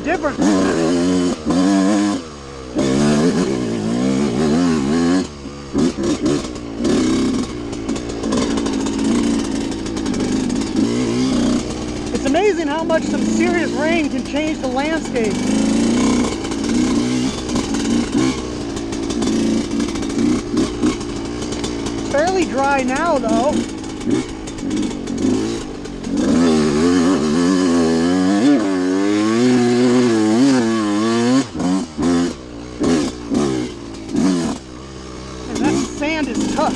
different. It's amazing how much some serious rain can change the landscape. It's fairly dry now though. And that sand is tough.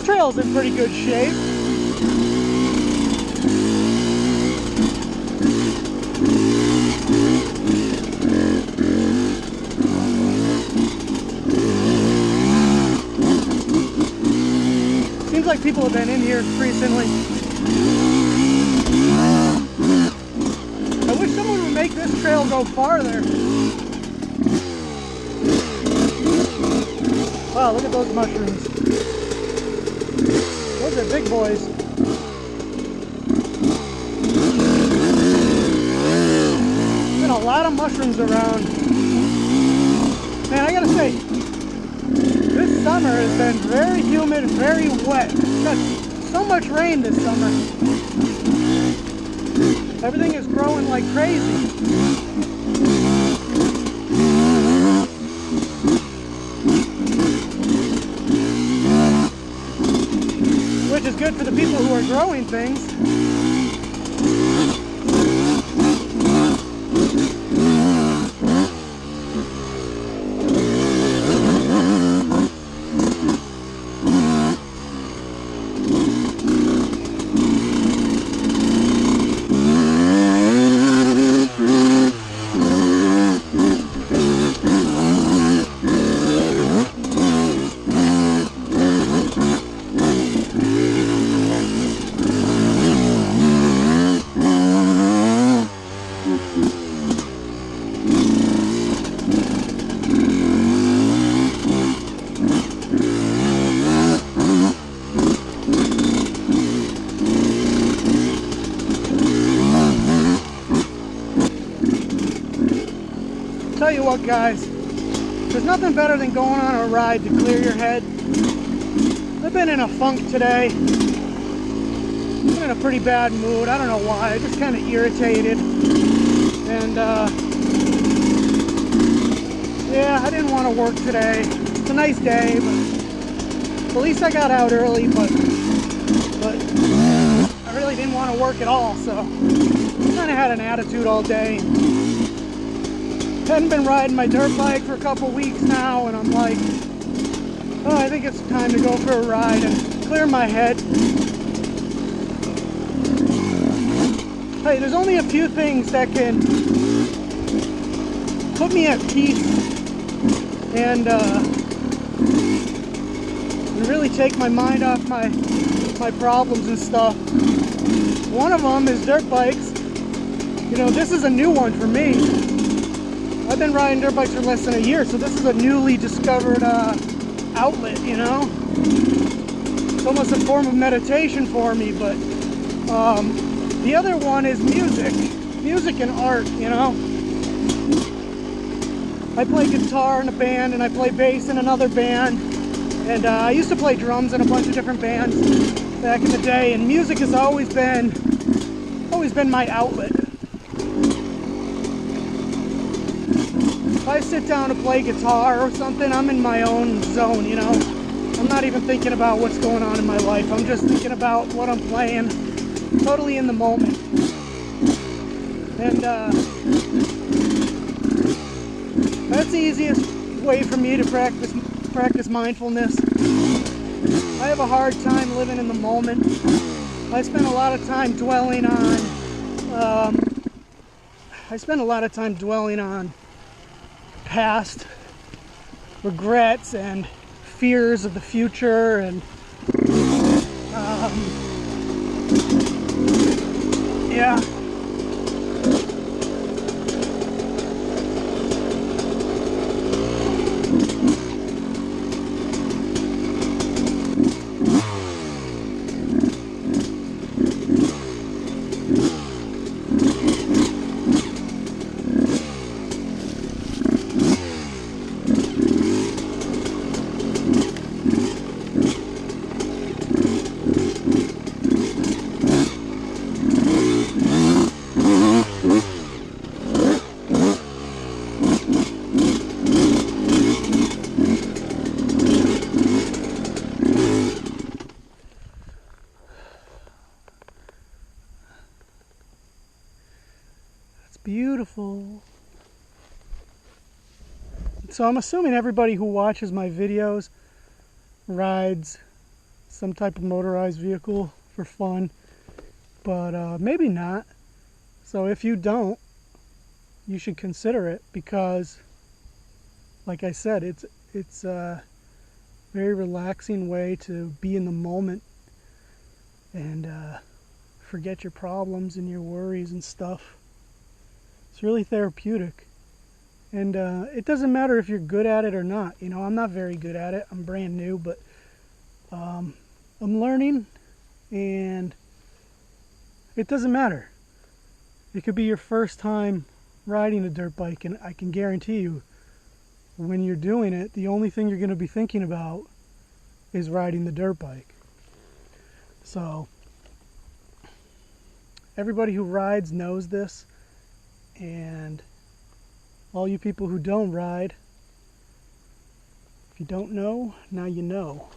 Trail's in pretty good shape. Seems like people have been in here recently. I wish someone would make this trail go farther. Wow, look at those mushrooms. Those are big boys. There's been a lot of mushrooms around. Man, I gotta say, this summer has been very humid and very wet. It's got so much rain this summer. Everything is growing like crazy. Which is good for the people who are growing things. Tell you what, guys, there's nothing better than going on a ride to clear your head. I've been in a funk today. I've been in a pretty bad mood. I don't know why. I'm just kind of irritated. And yeah, I didn't want to work today. It's a nice day, but at least I got out early, but I really didn't want to work at all, so I kind of had an attitude all day. Hadn't been riding my dirt bike for a couple weeks now, and I'm like, oh, I think it's time to go for a ride and clear my head. Hey, there's only a few things that can put me at peace and really take my mind off my problems and stuff. One of them is dirt bikes. You know, this is a new one for me. I've been riding dirt bikes for less than a year, so this is a newly discovered outlet, you know? It's almost a form of meditation for me, but the other one is music and art, you know? I play guitar in a band, and I play bass in another band, and I used to play drums in a bunch of different bands back in the day, and music has always been my outlet. If I sit down to play guitar or something, I'm in my own zone, you know? I'm not even thinking about what's going on in my life. I'm just thinking about what I'm playing, totally in the moment. And that's the easiest way for me to practice mindfulness. I have a hard time living in the moment. I spend a lot of time dwelling on past regrets and fears of the future, and yeah. Beautiful. So I'm assuming everybody who watches my videos rides some type of motorized vehicle for fun, but maybe not. So if you don't, you should consider it, because like I said, it's a very relaxing way to be in the moment and forget your problems and your worries and stuff. It's really therapeutic, and it doesn't matter if you're good at it or not. You know, I'm not very good at it. I'm brand new, but I'm learning, and it doesn't matter. It could be your first time riding a dirt bike, and I can guarantee you, when you're doing it, the only thing you're going to be thinking about is riding the dirt bike. So everybody who rides knows this. And all you people who don't ride, if you don't know, now you know.